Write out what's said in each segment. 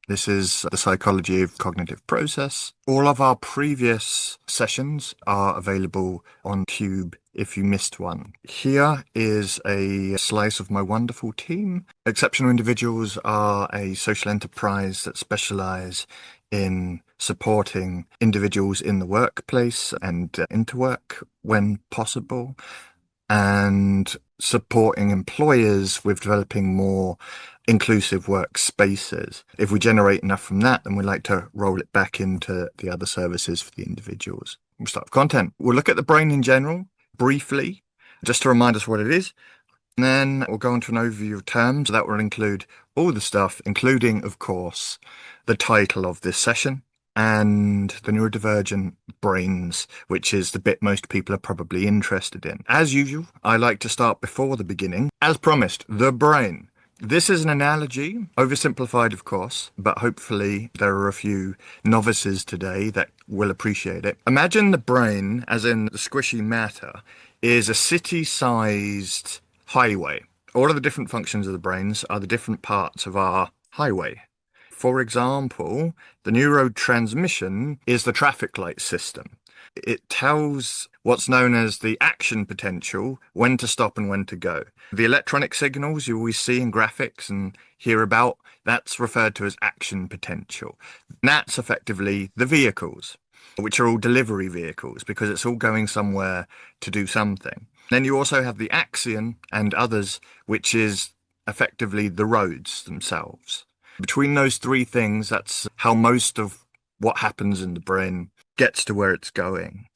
This is the psychology of cognitive process. All of our previous sessions are available on Cube if you missed one. Here is a slice of my wonderful team. Exceptional Individuals are a social enterprise that specialize in supporting individuals in the workplace and into work when possible, and supporting employers with developing more inclusive workspaces. If we generate enough from that, then we like to roll it back into the other services for the individuals. We'll start with content. We'll look at the brain in general, briefly, just to remind us what it is. And then we'll go into an overview of terms. That will include all the stuff, including, of course, the title of this session and the neurodivergent brains, which is the bit most people are probably interested in. As usual, I like to start before the beginning. As promised, the brain. This is an analogy, oversimplified, of course, but hopefully there are a few novices today that will appreciate it. Imagine the brain, as in the squishy matter, is a city-sized highway. All of the different functions of the brains are the different parts of our highway. For example, the neurotransmission is the traffic light system. It tells what's known as the action potential, when to stop and when to go. The electronic signals you always see in graphics and hear about, that's referred to as action potential. And that's effectively the vehicles, which are all delivery vehicles because it's all going somewhere to do something. Then you also have the axion and others, which is effectively the roads themselves. Between those three things, that's how most of what happens in the brain gets to where it's going.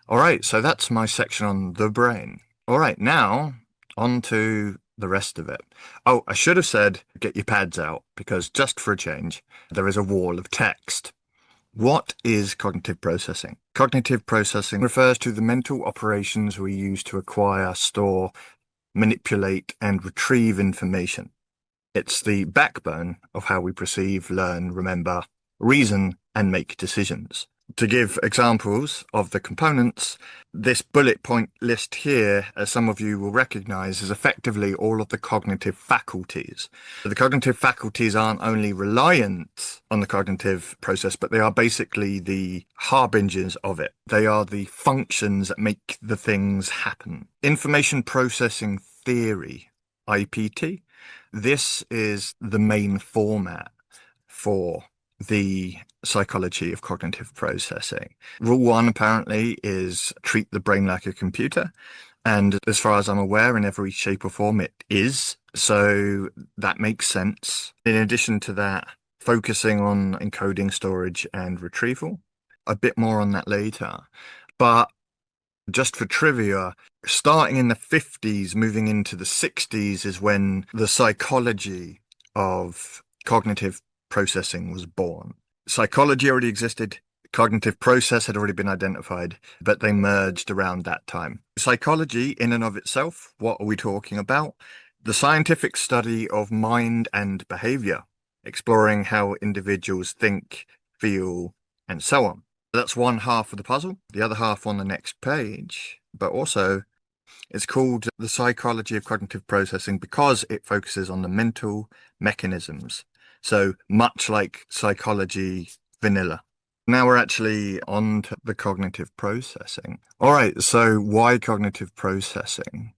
All right, so that's my section on the brain. All right, now on to the rest of it. Oh, I should have said get your pads out because just for a change, there is a wall of text. What is cognitive processing? Cognitive processing refers to the mental operations we use to acquire, store, manipulate, and retrieve information. It's the backbone of how we perceive, learn, remember, reason, and make decisions. To give examples of the components, this bullet point list here, as some of you will recognize, is effectively all of the cognitive faculties. The cognitive faculties aren't only reliant on the cognitive process, but they are basically the harbingers of it. They are the functions that make the things happen. Information processing theory, IPT. This is the main format for the psychology of cognitive processing. Rule one, apparently, is treat the brain like a computer. And as far as I'm aware, in every shape or form, it is. So that makes sense. In addition to that, focusing on encoding, storage, and retrieval. A bit more on that later. But just for trivia, starting in the 50s, moving into the 60s is when the psychology of cognitive processing was born. Psychology already existed, cognitive process had already been identified, but they merged around that time. Psychology, in and of itself, what are we talking about? The scientific study of mind and behavior, exploring how individuals think, feel, and so on. That's one half of the puzzle, the other half on the next page, but also it's called the psychology of cognitive processing because it focuses on the mental mechanisms. So much like psychology vanilla. Now we're actually on to the cognitive processing. All right, so why cognitive processing?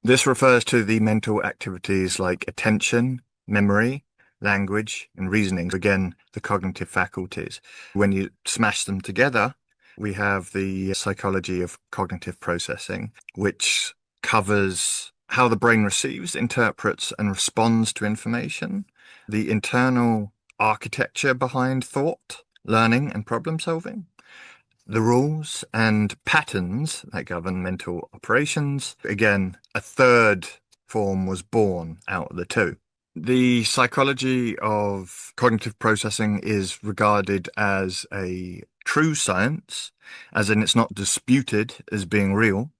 This refers to the mental activities like attention, memory, language, and reasoning. Again, the cognitive faculties. When you smash them together, we have the psychology of cognitive processing, which covers how the brain receives, interprets, and responds to information, the internal architecture behind thought, learning, and problem solving, the rules and patterns that govern mental operations. Again, a third form was born out of the two. The psychology of cognitive processing is regarded as a true science, as in it's not disputed as being real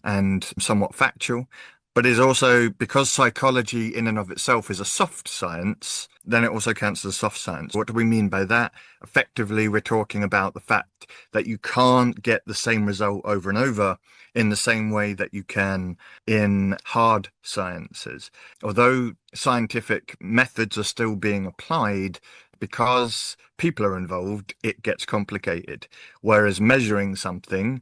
and somewhat factual, but is also, because psychology in and of itself is a soft science, then it also counts as a soft science. What do we mean by that? Effectively, we're talking about the fact that you can't get the same result over and over in the same way that you can in hard sciences. Although scientific methods are still being applied, Because people are involved, it gets complicated. Whereas measuring something,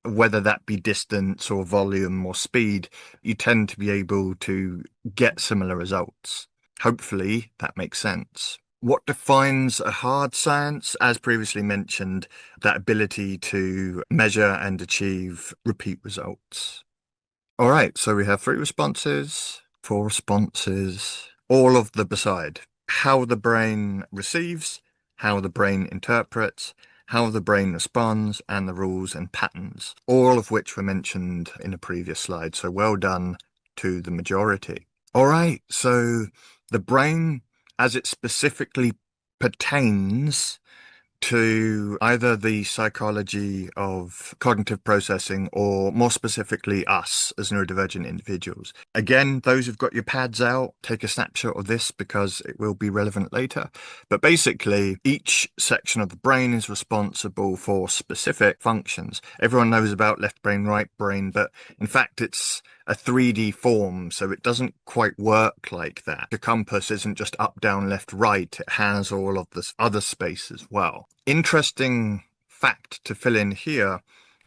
whether that be distance or volume or speed, you tend to be able to get similar results. Hopefully that makes sense. What defines a hard science? As previously mentioned, that ability to measure and achieve repeat results. All right, so we have 3 responses, 4 responses, all of the beside. How the brain receives, how the brain interprets, how the brain responds, and the rules and patterns, all of which were mentioned in a previous slide. So well done to the majority. All right, so the brain, as it specifically pertains to either the psychology of cognitive processing or more specifically us as neurodivergent individuals. Again, those who've got your pads out, take a snapshot of this because it will be relevant later. But basically, each section of the brain is responsible for specific functions. Everyone knows about left brain, right brain, but in fact, it's a 3D form, so it doesn't quite work like that. The compass isn't just up, down, left, right. It has all of this other space as well. Interesting fact to fill in here,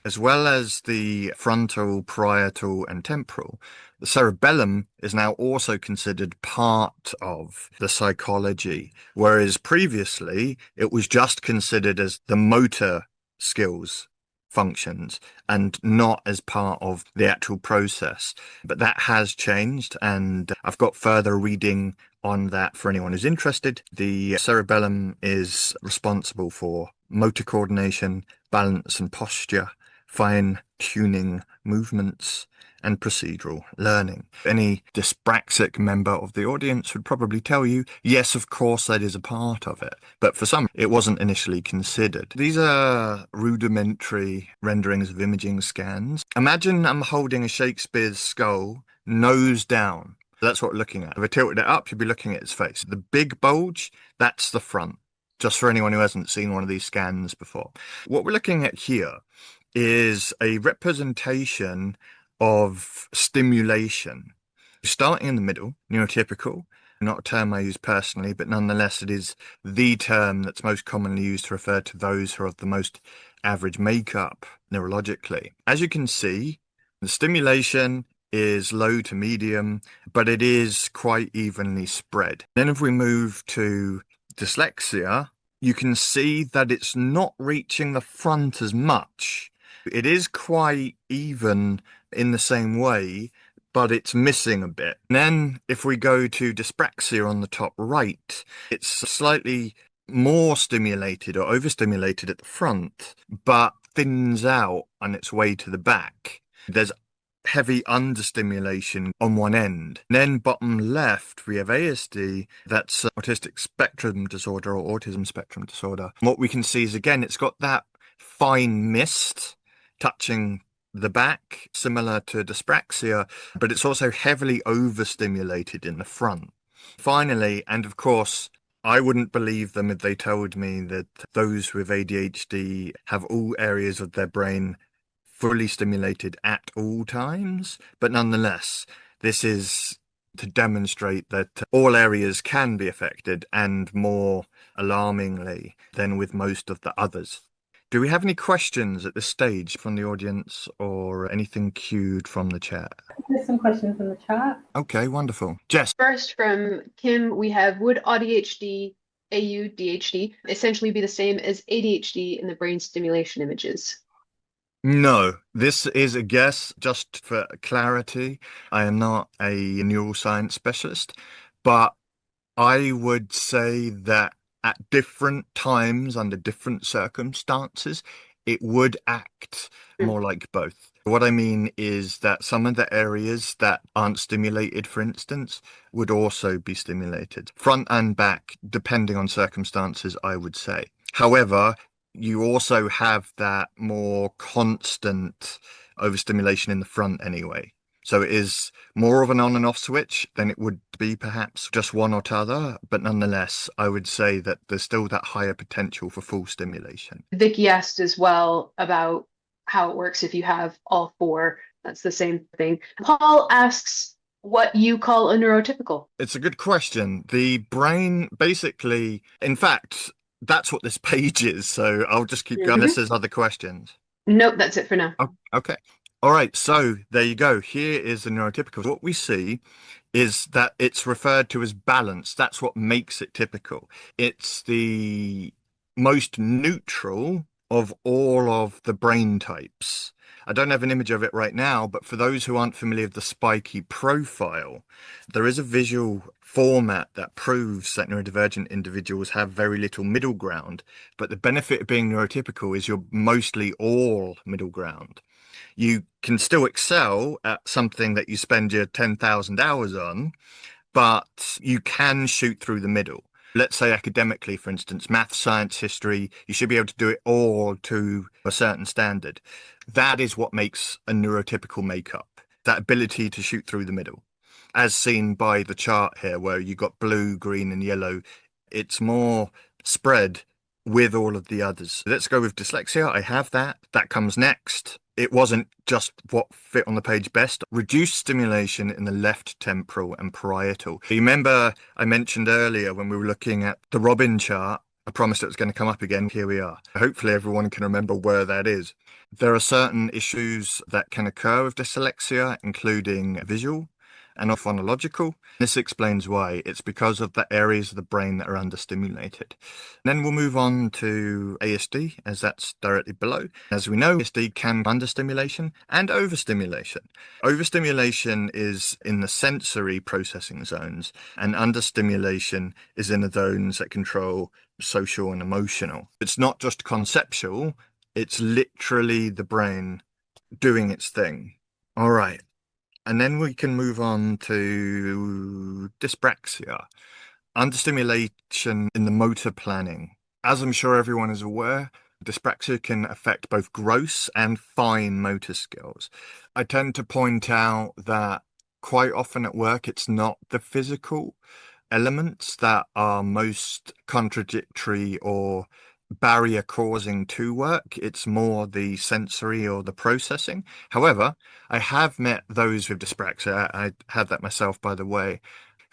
as well as the frontal, parietal, and temporal, the cerebellum is now also considered part of the psychology, whereas previously it was just considered as the motor skills functions and not as part of the actual process. But that has changed, and I've got further reading on that for anyone who's interested. The cerebellum is responsible for motor coordination, balance and posture, fine tuning movements, and procedural learning. Any dyspraxic member of the audience would probably tell you, yes, of course, that is a part of it. But for some, it wasn't initially considered. These are rudimentary renderings of imaging scans. Imagine I'm holding a Shakespeare's skull nose down. That's what we're looking at. If I tilted it up, you'd be looking at his face. The big bulge, that's the front. Just for anyone who hasn't seen one of these scans before. What we're looking at here is a representation of stimulation. Starting in the middle, neurotypical, not a term I use personally, but nonetheless it is the term that's most commonly used to refer to those who are of the most average makeup neurologically. As you can see, the stimulation is low to medium, but it is quite evenly spread. Then if we move to dyslexia, you can see that it's not reaching the front as much. It is quite even in the same way, but it's missing a bit. And then if we go to dyspraxia on the top right, it's slightly more stimulated or overstimulated at the front, but thins out on its way to the back. There's heavy understimulation on one end. And then bottom left, we have ASD, that's autistic spectrum disorder or autism spectrum disorder. And what we can see is, again, it's got that fine mist touching the back, similar to dyspraxia, but it's also heavily overstimulated in the front. Finally, and of course, I wouldn't believe them if they told me that those with ADHD have all areas of their brain fully stimulated at all times, but nonetheless, this is to demonstrate that all areas can be affected, and more alarmingly than with most of the others. Do we have any questions at this stage from the audience or anything queued from the chat? There's some questions in the chat. Okay, wonderful. Jess. First, from Kim, we have, would ADHD, AUDHD, essentially be the same as ADHD in the brain stimulation images? No, this is a guess just for clarity. I am not a neuroscience specialist, but I would say that at different times, under different circumstances, it would act more like both. What I mean is that some of the areas that aren't stimulated, for instance, would also be stimulated. Front and back, depending on circumstances, I would say. However, you also have that more constant overstimulation in the front anyway. So it is more of an on and off switch than it would be perhaps just one or t'other. But nonetheless, I would say that there's still that higher potential for full stimulation. Vicky asked as well about how it works if you have all 4. That's the same thing. Paul asks, what you call a neurotypical. It's a good question. The brain basically, in fact, that's what this page is. So I'll just keep going unless there's other questions. Nope, that's it for now. Oh, okay. All right. So there you go. Here is the neurotypical. What we see is that it's referred to as balanced. That's what makes it typical. It's the most neutral of all of the brain types. I don't have an image of it right now, but for those who aren't familiar with the spiky profile, there is a visual format that proves that neurodivergent individuals have very little middle ground. But the benefit of being neurotypical is you're mostly all middle ground. You can still excel at something that you spend your 10,000 hours on, but you can shoot through the middle. Let's say academically, for instance, math, science, history, you should be able to do it all to a certain standard. That is what makes a neurotypical makeup, that ability to shoot through the middle. As seen by the chart here, where you got blue, green, and yellow, it's more spread with all of the others. Let's go with dyslexia. I have that. That comes next. It wasn't just what fit on the page best. Reduced stimulation in the left temporal and parietal. You remember I mentioned earlier when we were looking at the Robin chart, I promised it was going to come up again. Here we are. Hopefully everyone can remember where that is. There are certain issues that can occur with dyslexia, including visual and phonological. This explains why. It's because of the areas of the brain that are understimulated. Then we'll move on to ASD, as that's directly below. As we know, ASD can be understimulation and overstimulation. Overstimulation is in the sensory processing zones, and understimulation is in the zones that control social and emotional. It's not just conceptual, it's literally the brain doing its thing. All right. And then we can move on to dyspraxia, understimulation in the motor planning. As I'm sure everyone is aware, dyspraxia can affect both gross and fine motor skills. I tend to point out that quite often at work, it's not the physical elements that are most contradictory or barrier causing to work. It's more the sensory or the processing. However, I have met those with dyspraxia, I had that myself, by the way,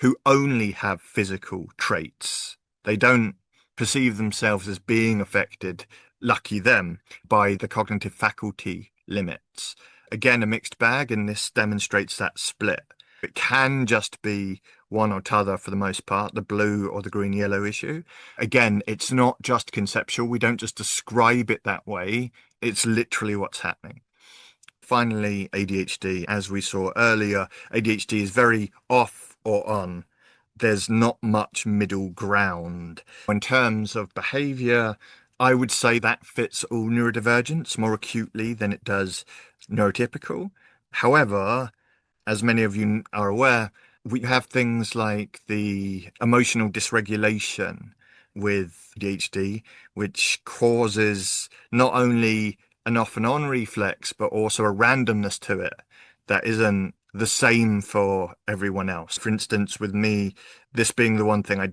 who only have physical traits. They don't perceive themselves as being affected, lucky them, by the cognitive faculty limits. Again, a mixed bag, and this demonstrates that split. It can just be one or t'other for the most part, the blue or the green yellow issue. Again, it's not just conceptual. We don't just describe it that way. It's literally what's happening. Finally, ADHD. As we saw earlier, ADHD is very off or on. There's not much middle ground. In terms of behavior, I would say that fits all neurodivergence more acutely than it does neurotypical. However, as many of you are aware, we have things like the emotional dysregulation with ADHD, which causes not only an off and on reflex, but also a randomness to it that isn't the same for everyone else. For instance, with me, this being the one thing I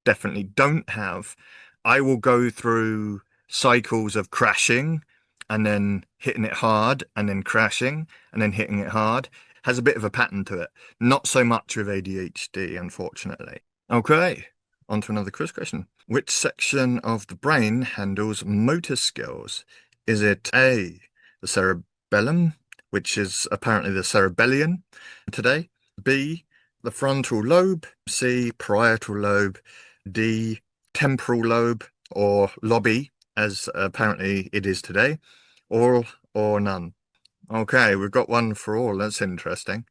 definitely don't have, I will go through cycles of crashing and then hitting it hard and then crashing and then hitting it hard. Has a bit of a pattern to it. Not so much with ADHD, unfortunately. Okay, on to another quiz question. Which section of the brain handles motor skills? Is it A, the cerebellum, which is apparently the cerebellium today, B, the frontal lobe, C, parietal lobe, D, temporal lobe, or lobby, as apparently it is today, all or none? Okay, we've got one for all. That's interesting.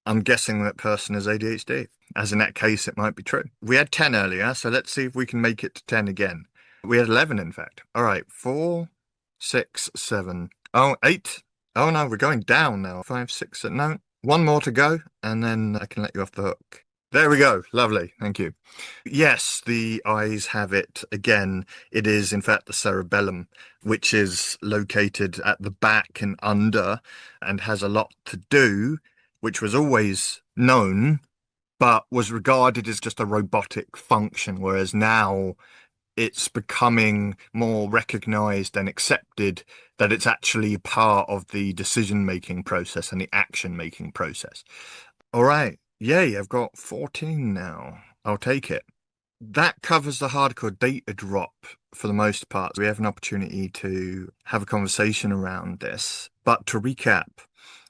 I'm guessing that person is ADHD, as in that case, it might be true. We had 10 earlier, so let's see if we can make it to 10 again. We had 11, in fact. All right, 4, 6, 7. Oh, 8. Oh, no, we're going down now. 5, 6, no. One more to go, and then I can let you off the hook. There we go. Lovely. Thank you. Yes, the eyes have it again. It is, in fact, the cerebellum, which is located at the back and under and has a lot to do, which was always known, but was regarded as just a robotic function, whereas now it's becoming more recognized and accepted that it's actually part of the decision-making process and the action-making process. All right. Yay, I've got 14 now. I'll take it. That covers the hardcore data drop for the most part. We have an opportunity to have a conversation around this. But to recap,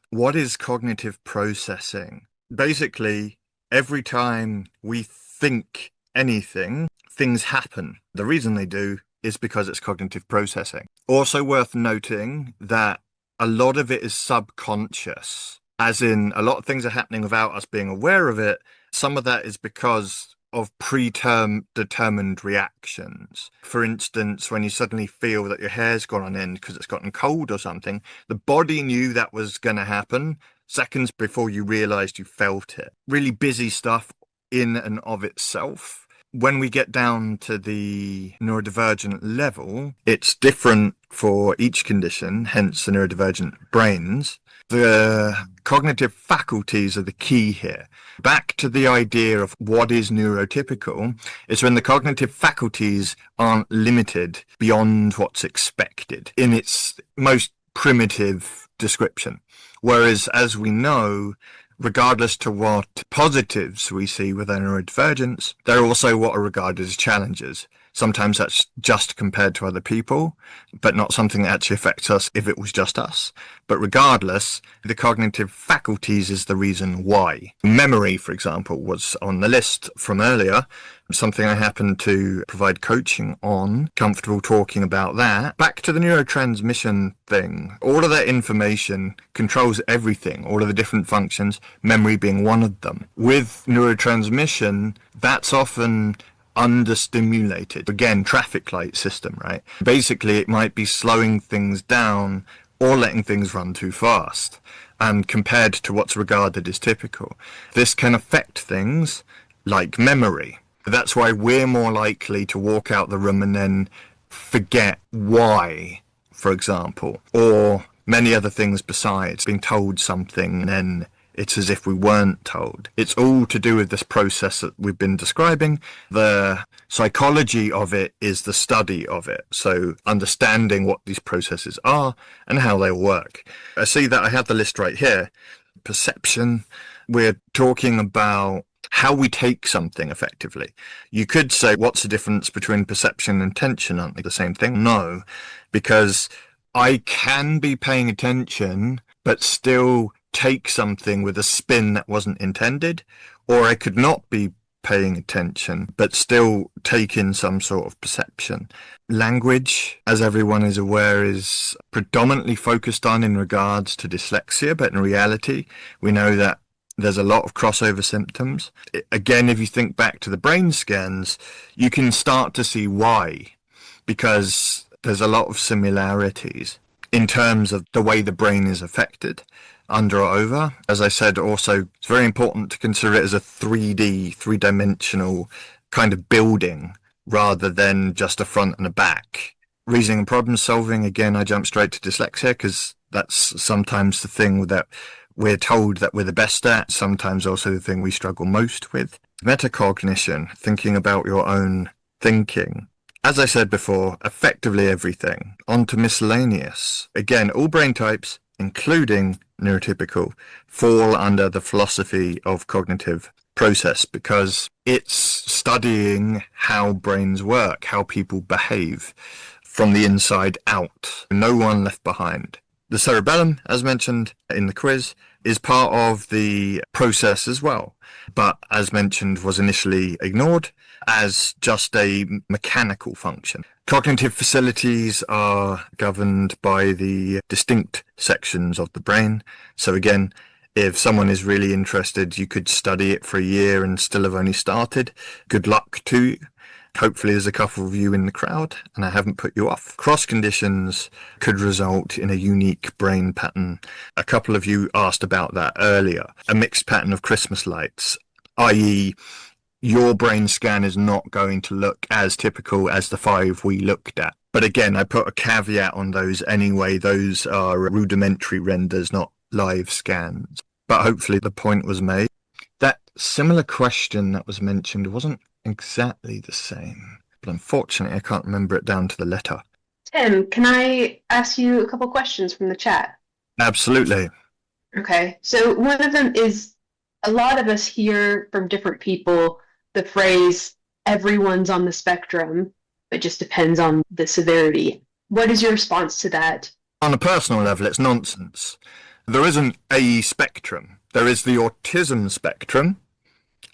what is cognitive processing? Basically, every time we think anything, things happen. The reason they do is because it's cognitive processing. Also worth noting that a lot of it is subconscious, as in a lot of things are happening without us being aware of it. Some of that is because of predetermined reactions. For instance, when you suddenly feel that your hair's gone on end because it's gotten cold or something, the body knew that was going to happen seconds before you realized you felt it. Really busy stuff in and of itself. When we get down to the neurodivergent level, it's different for each condition, hence the neurodivergent brains. The cognitive faculties are the key here. Back to the idea of what is neurotypical, it's when the cognitive faculties aren't limited beyond what's expected in its most primitive description. Whereas, as we know, regardless to what positives we see with our neurodivergence, they're also what are regarded as challenges. Sometimes that's just compared to other people, but not something that actually affects us if it was just us. But regardless, the cognitive faculties is the reason why. Memory, for example, was on the list from earlier, something I happened to provide coaching on, comfortable talking about that. Back to the neurotransmission thing, all of that information controls everything, all of the different functions, memory being one of them. With neurotransmission, that's often understimulated. Again, traffic light system, right? Basically, it might be slowing things down or letting things run too fast, and compared to what's regarded as typical. This can affect things like memory. That's why we're more likely to walk out the room and then forget why, for example, or many other things besides being told something and then it's as if we weren't told. It's all to do with this process that we've been describing. The psychology of it is the study of it. So understanding what these processes are and how they work. I see that I have the list right here. Perception. We're talking about how we take something effectively. You could say, what's the difference between perception and attention? Aren't they the same thing? No, because I can be paying attention, but still take something with a spin that wasn't intended, or I could not be paying attention, but still take in some sort of perception. Language, as everyone is aware, is predominantly focused on in regards to dyslexia, but in reality, we know that there's a lot of crossover symptoms. Again, if you think back to the brain scans, you can start to see why, because there's a lot of similarities in terms of the way the brain is affected. Under or over. As I said, also, it's very important to consider it as a 3D, three-dimensional kind of building rather than just a front and a back. Reasoning and problem solving, again, I jump straight to dyslexia because that's sometimes the thing that we're told that we're the best at, sometimes also the thing we struggle most with. Metacognition, thinking about your own thinking. As I said before, effectively everything. On to miscellaneous. Again, all brain types, including neurotypical, fall under the philosophy of cognitive process because it's studying how brains work, how people behave from the inside out. No one left behind. The cerebellum, as mentioned in the quiz, is part of the process as well, but as mentioned was initially ignored as just a mechanical function. Cognitive facilities are governed by the distinct sections of the brain. So again, if someone is really interested, you could study it for a year and still have only started. Good luck to you. Hopefully there's a couple of you in the crowd and I haven't put you off. Cross conditions could result in a unique brain pattern. A couple of you asked about that earlier. A mixed pattern of Christmas lights, i.e. your brain scan is not going to look as typical as the 5 we looked at. But again, I put a caveat on those anyway. Those are rudimentary renders, not live scans. But hopefully the point was made. That similar question that was mentioned wasn't exactly the same, but unfortunately I can't remember it down to the letter. Tim, can I ask you a couple questions from the chat? Absolutely. Okay, so one of them is, A lot of us hear from different people the phrase, everyone's on the spectrum, it just depends on the severity. What is your response to that? On a personal level, it's nonsense. There isn't a spectrum. There is the autism spectrum,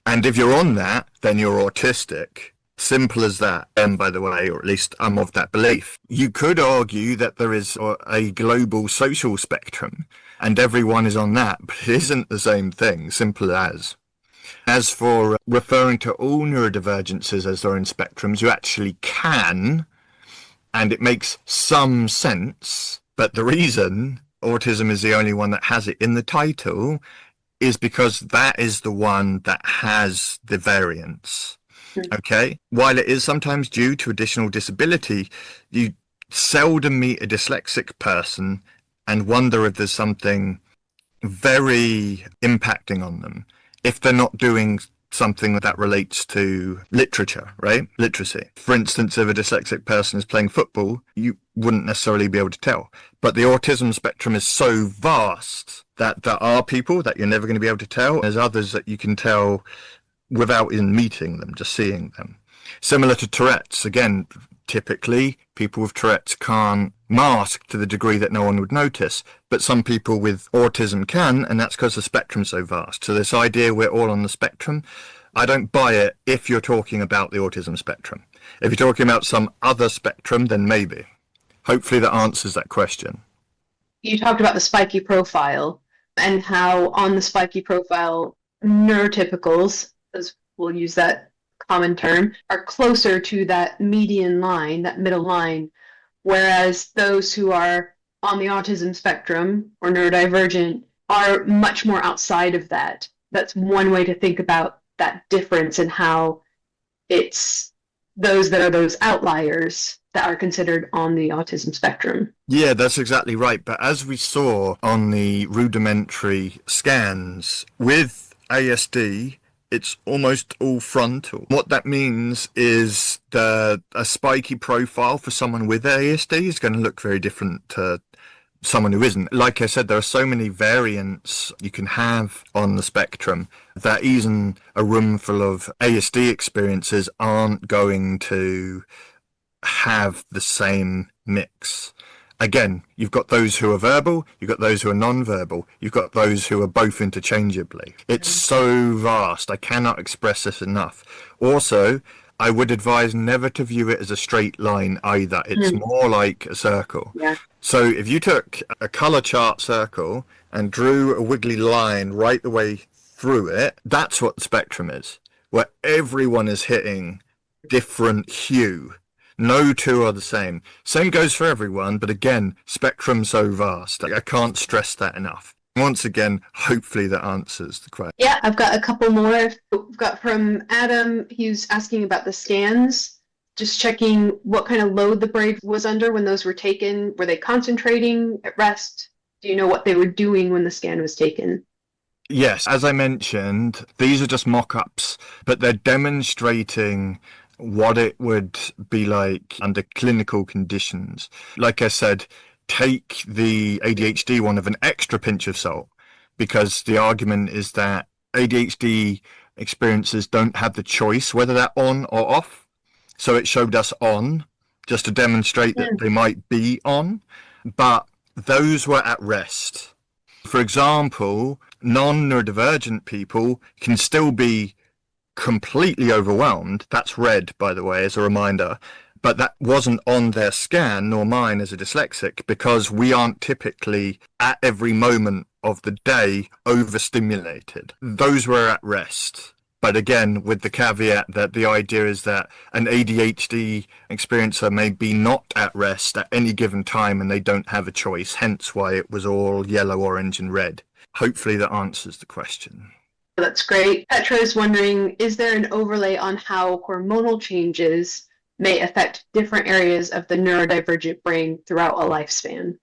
and if you're on that, then you're autistic. Simple as that. And by the way, or at least I'm of that belief. You could argue that there is a global social spectrum and everyone is on that, but it isn't the same thing. Simple as. As for referring to all neurodivergences as their own spectrums, you actually can, and it makes some sense. But the reason autism is the only one that has it in the title is because that is the one that has the variance. Okay, while it is sometimes due to additional disability, you seldom meet a dyslexic person and wonder if there's something very impacting on them if they're not doing something that relates to literature, right? Literacy. For instance, if a dyslexic person is playing football, you wouldn't necessarily be able to tell. But the autism spectrum is so vast that there are people that you're never going to be able to tell. There's others that you can tell without even meeting them, just seeing them. Similar to Tourette's, again, typically people with Tourette's can't mask to the degree that no one would notice, but some people with autism can, and that's because the spectrum's so vast. So this idea we're all on the spectrum, I don't buy it if you're talking about the autism spectrum. If you're talking about some other spectrum, then maybe. Hopefully that answers that question. You talked about the spiky profile and how on the spiky profile, neurotypicals, as we'll use that common term, are closer to that median line, that middle line, whereas those who are on the autism spectrum or neurodivergent are much more outside of that. That's one way to think about that difference and how it's those that are those outliers that are considered on the autism spectrum. Yeah, that's exactly right. But as we saw on the rudimentary scans, with ASD, it's almost all frontal. What that means is a spiky profile for someone with ASD is going to look very different to someone who isn't. Like I said, there are so many variants you can have on the spectrum that even a room full of ASD experiences aren't going to have the same mix. Again, you've got those who are verbal, you've got those who are non-verbal, you've got those who are both interchangeably. It's so vast, I cannot express this enough. Also, I would advise never to view it as a straight line either. It's more like a circle. Yeah. So if you took a color chart circle and drew a wiggly line right the way through it, that's what the spectrum is, where everyone is hitting different hue. No two are the same. Same goes for everyone, but again, spectrum so vast. I can't stress that enough. Once again, hopefully that answers the question. Yeah, I've got a couple more. We've got from Adam, he's asking about the scans, just checking what kind of load the brain was under when those were taken. Were they concentrating at rest? Do you know what they were doing when the scan was taken? Yes, as I mentioned, these are just mock-ups, but they're demonstrating what it would be like under clinical conditions. Like I said, take the ADHD one with an extra pinch of salt, because the argument is that ADHD experiences don't have the choice whether they're on or off. So it showed us on, just to demonstrate that they might be on, but those were at rest. For example, non-neurodivergent people can still be completely overwhelmed. That's red, by the way, as a reminder. But that wasn't on their scan, nor mine as a dyslexic, because we aren't typically at every moment of the day overstimulated. Those were at rest. But again, with the caveat that the idea is that an ADHD experiencer may be not at rest at any given time and they don't have a choice, hence why it was all yellow, orange, and red. Hopefully that answers the question. That's great. Petra is wondering, is there an overlay on how hormonal changes may affect different areas of the neurodivergent brain throughout a lifespan?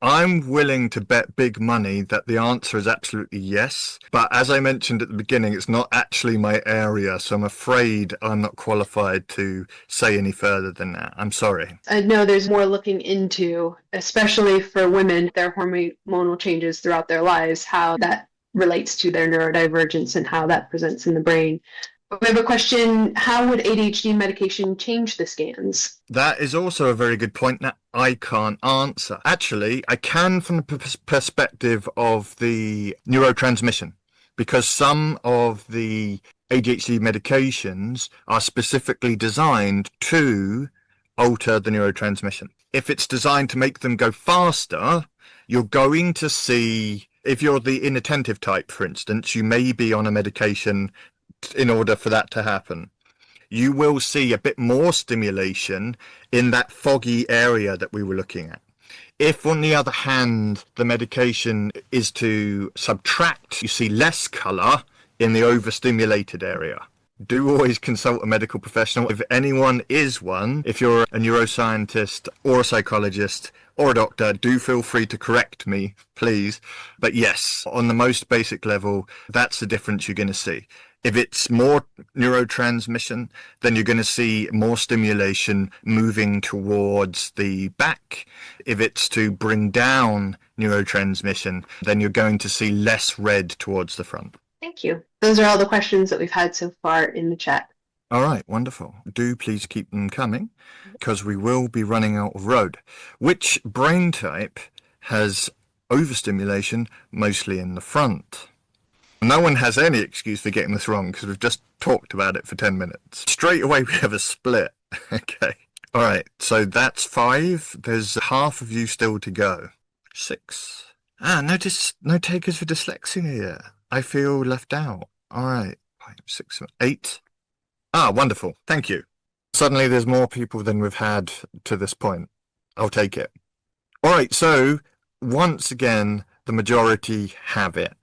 I'm willing to bet big money that the answer is absolutely yes. But as I mentioned at the beginning, it's not actually my area, so I'm afraid I'm not qualified to say any further than that. I'm sorry. I know there's more looking into, especially for women, their hormonal changes throughout their lives, how that relates to their neurodivergence and how that presents in the brain. We have a question, how would ADHD medication change the scans? That is also a very good point that I can't answer. Actually, I can from the perspective of the neurotransmission, because some of the ADHD medications are specifically designed to alter the neurotransmission. If it's designed to make them go faster, you're going to see, if you're the inattentive type, for instance, you may be on a medication in order for that to happen. You will see a bit more stimulation in that foggy area that we were looking at. If, on the other hand, the medication is to subtract, you see less colour in the overstimulated area. Do always consult a medical professional. If anyone is one, if you're a neuroscientist or a psychologist or a doctor, do feel free to correct me, please. But yes, on the most basic level, that's the difference you're going to see. If it's more neurotransmission, then you're going to see more stimulation moving towards the back. If it's to bring down neurotransmission, then you're going to see less red towards the front. Thank you. Those are all the questions that we've had so far in the chat. All right, wonderful. Do please keep them coming, because we will be running out of road. Which brain type has overstimulation mostly in the front? No one has any excuse for getting this wrong, because we've just talked about it for 10 minutes. Straight away, we have a split. Okay. All right, so that's 5. There's half of you still to go. 6. No takers for dyslexia yet. I feel left out. All right, 5, 6, 8. Wonderful. Thank you. Suddenly there's more people than we've had to this point. I'll take it. All right, so once again, the majority have it.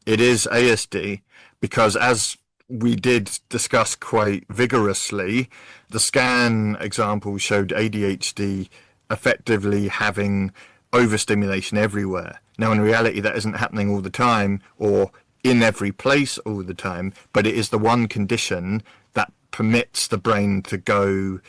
It is ASD because, as we did discuss quite vigorously, the scan example showed ADHD effectively having overstimulation everywhere. Now, in reality, that isn't happening all the time or in every place all the time, but it is the one condition that permits the brain to go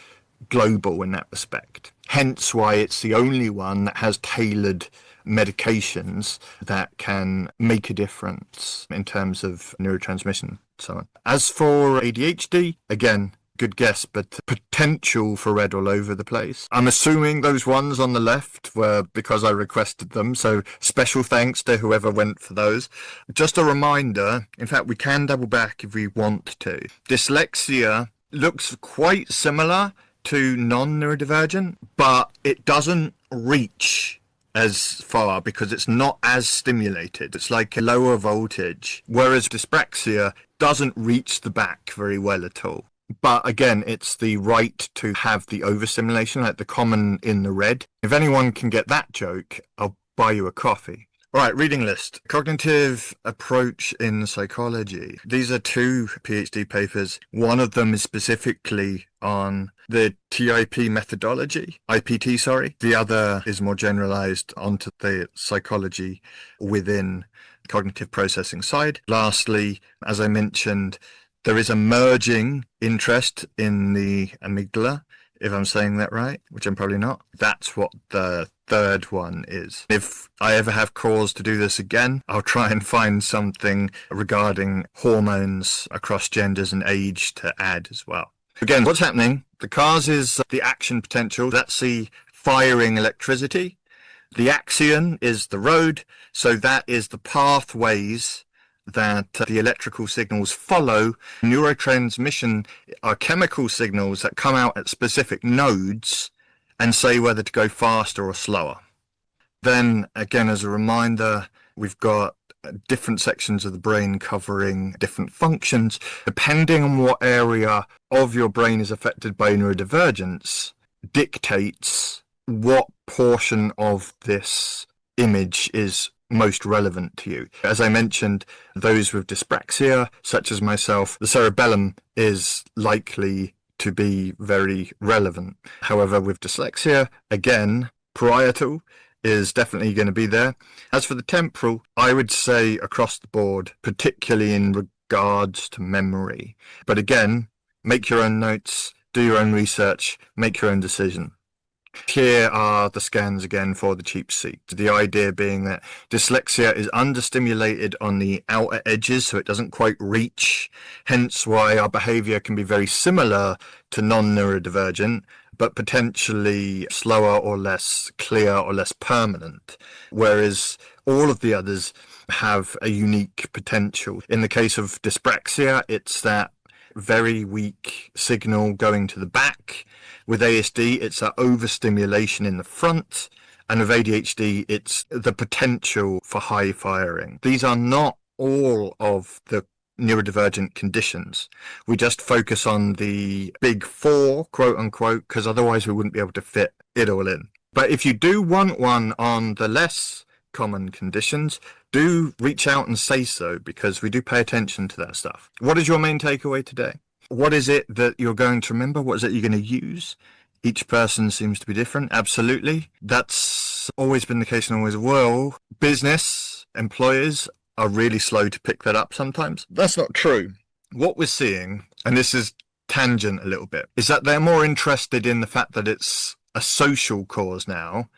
global in that respect. Hence why it's the only one that has tailored medications that can make a difference in terms of neurotransmission and so on. As for ADHD, again, good guess, but potential for red all over the place. I'm assuming those ones on the left were because I requested them, so special thanks to whoever went for those. Just a reminder, in fact, we can double back if we want to. Dyslexia looks quite similar to non-neurodivergent, but it doesn't reach as far because it's not as stimulated. It's like a lower voltage, whereas dyspraxia doesn't reach the back very well at all. But again, it's the right to have the overstimulation, like the common in the red. If anyone can get that joke, I'll buy you a coffee. All right, reading list. Cognitive approach in psychology. These are 2 PhD papers. One of them is specifically on the TIP methodology, IPT, sorry. The other is more generalized onto the psychology within cognitive processing side. Lastly, as I mentioned, there is a merging interest in the amygdala, if I'm saying that right, which I'm probably not. That's what the third one is. If I ever have cause to do this again, I'll try and find something regarding hormones across genders and age to add as well. Again, what's happening? The cause is the action potential. That's the firing electricity. The axion is the road. So that is the pathways that the electrical signals follow. Neurotransmission are chemical signals that come out at specific nodes and say whether to go faster or slower. Then, again, as a reminder, we've got different sections of the brain covering different functions. Depending on what area of your brain is affected by neurodivergence, dictates what portion of this image is most relevant to you. As I mentioned, those with dyspraxia, such as myself, the cerebellum is likely to be very relevant. However, with dyslexia, again, parietal is definitely going to be there. As for the temporal, I would say across the board, particularly in regards to memory. But again, make your own notes, do your own research, make your own decision. Here are the scans again for the cheap seat. The idea being that dyslexia is understimulated on the outer edges, so it doesn't quite reach, hence why our behavior can be very similar to non-neurodivergent, but potentially slower or less clear or less permanent, whereas all of the others have a unique potential. In the case of dyspraxia, it's that very weak signal going to the back. With ASD, it's that overstimulation in the front. And with ADHD, it's the potential for high firing. These are not all of the neurodivergent conditions. We just focus on the big four, quote unquote, because otherwise we wouldn't be able to fit it all in. But if you do want one on the less common conditions, do reach out and say so, because we do pay attention to that stuff. What is your main takeaway today? What is it that you're going to remember? What is it you're going to use? Each person seems to be different. Absolutely. That's always been the case and always will. Business employers are really slow to pick that up sometimes. That's not true. What we're seeing, and this is tangent a little bit, is that they're more interested in the fact that it's a social cause now.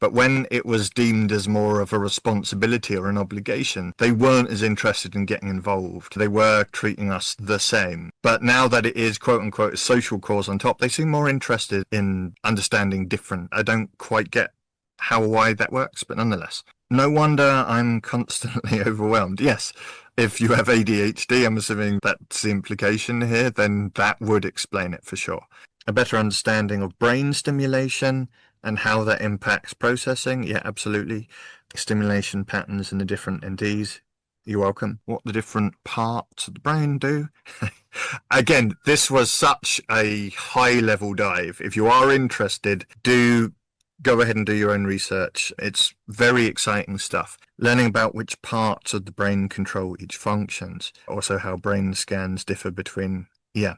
But when it was deemed as more of a responsibility or an obligation, they weren't as interested in getting involved. They were treating us the same. But now that it is, quote unquote, a social cause on top, they seem more interested in understanding different. I don't quite get how or why that works, but nonetheless. No wonder I'm constantly overwhelmed. Yes, if you have ADHD, I'm assuming that's the implication here, then that would explain it for sure. A better understanding of brain stimulation and how that impacts processing. Yeah, absolutely. Stimulation patterns in the different NDs. You're welcome. What the different parts of the brain do. Again, this was such a high level dive. If you are interested, do go ahead and do your own research. It's very exciting stuff. Learning about which parts of the brain control each functions. Also how brain scans differ between, yeah.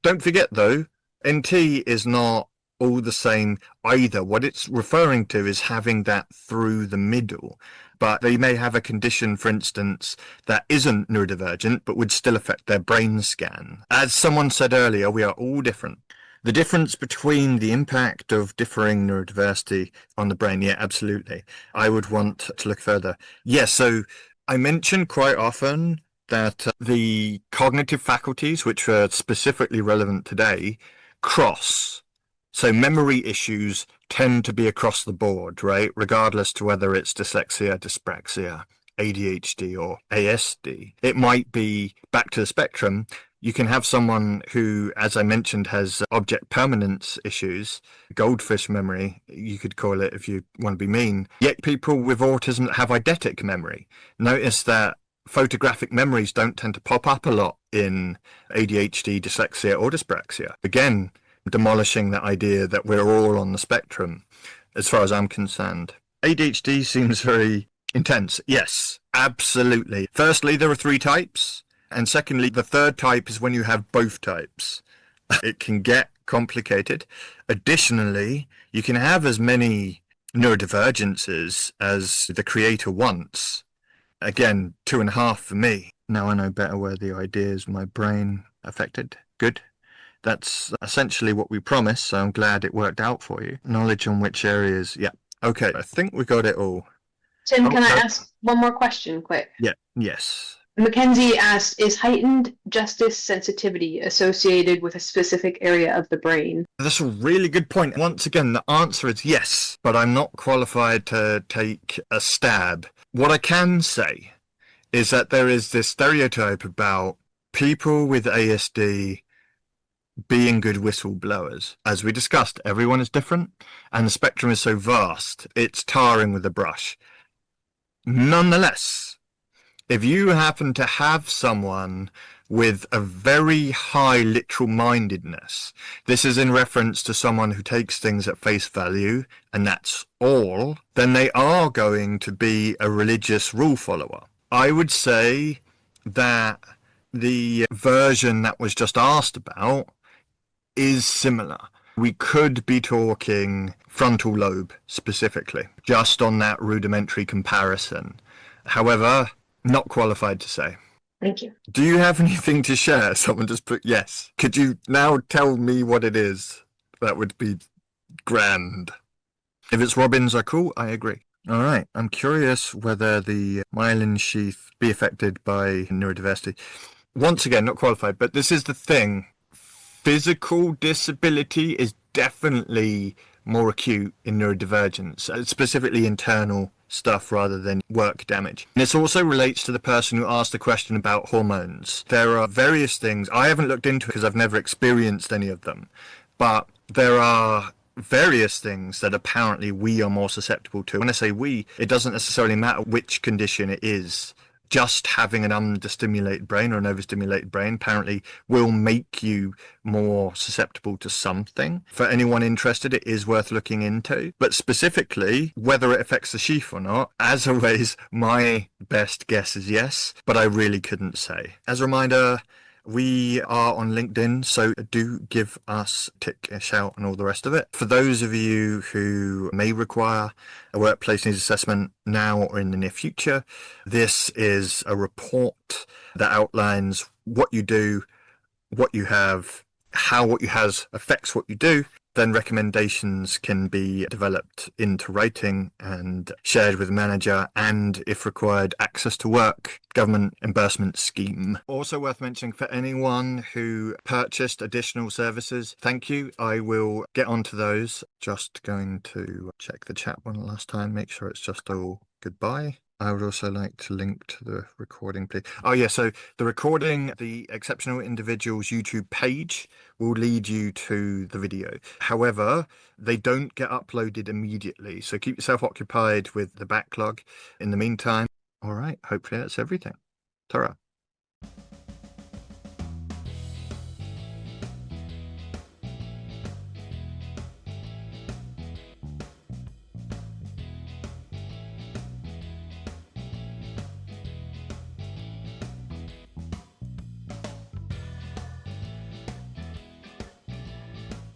Don't forget though, NT is not all the same either. What it's referring to is having that through the middle. But they may have a condition, for instance, that isn't neurodivergent, but would still affect their brain scan. As someone said earlier, we are all different. The difference between the impact of differing neurodiversity on the brain, yeah, absolutely. I would want to look further. Yeah, so I mention quite often that the cognitive faculties, which are specifically relevant today, cross. So memory issues tend to be across the board, right? Regardless to whether it's dyslexia, dyspraxia, ADHD or ASD. It might be back to the spectrum. You can have someone who, as I mentioned, has object permanence issues, goldfish memory, you could call it if you want to be mean. Yet people with autism have eidetic memory. Notice that photographic memories don't tend to pop up a lot in ADHD, dyslexia or dyspraxia. Again, demolishing that idea that we're all on the spectrum, as far as I'm concerned. ADHD seems very intense. Yes, absolutely. Firstly, there are 3 types. And secondly, the third type is when you have both types. It can get complicated. Additionally, you can have as many neurodivergences as the creator wants. Again, 2.5 for me. Now I know better where the ideas of my brain affected. Good. That's essentially what we promised, so I'm glad it worked out for you. Knowledge on which areas. Yeah. Okay, I think we got it all. Tim, can I ask one more question quick? Yeah. Yes. Mackenzie asked, is heightened justice sensitivity associated with a specific area of the brain? That's a really good point. Once again, the answer is yes, but I'm not qualified to take a stab. What I can say is that there is this stereotype about people with ASD being good whistleblowers. As we discussed, everyone is different, and the spectrum is so vast, it's tarring with a brush. Nonetheless, if you happen to have someone with a very high literal mindedness, this is in reference to someone who takes things at face value, and that's all, then they are going to be a religious rule follower. I would say that the version that was just asked about is similar. We could be talking frontal lobe specifically, just on that rudimentary comparison. However, not qualified to say. Thank you. Do you have anything to share? Someone just put yes. Could you now tell me what it is? That would be Grand. If it's robins are cool, I agree. All right. I'm curious whether the myelin sheath be affected by neurodiversity. Once again, not qualified, but this is the thing. Physical disability is definitely more acute in neurodivergence, specifically internal stuff rather than work damage. And this also relates to the person who asked the question about hormones. There are various things, I haven't looked into it because I've never experienced any of them, but there are various things that apparently we are more susceptible to. When I say we, it doesn't necessarily matter which condition it is. Just having an understimulated brain or an overstimulated brain apparently will make you more susceptible to something. For anyone interested, it is worth looking into. But specifically, whether it affects the sheath or not, as always, my best guess is yes, but I really couldn't say. As a reminder, we are on LinkedIn, so do give us a shout and all the rest of it. For those of you who may require a workplace needs assessment now or in the near future, this is a report that outlines what you do, what you have, how what you has affects what you do. Then recommendations can be developed into writing and shared with the manager, and if required, access to work, government reimbursement scheme. Also worth mentioning for anyone who purchased additional services, thank you. I will get onto those. Just going to check the chat one last time, make sure it's just all goodbye. I would also like to link to the recording, please. Oh yeah, so the recording, the Exceptional Individuals YouTube page will lead you to the video. However, they don't get uploaded immediately, so keep yourself occupied with the backlog in the meantime. All right, hopefully that's everything. Ta-ra.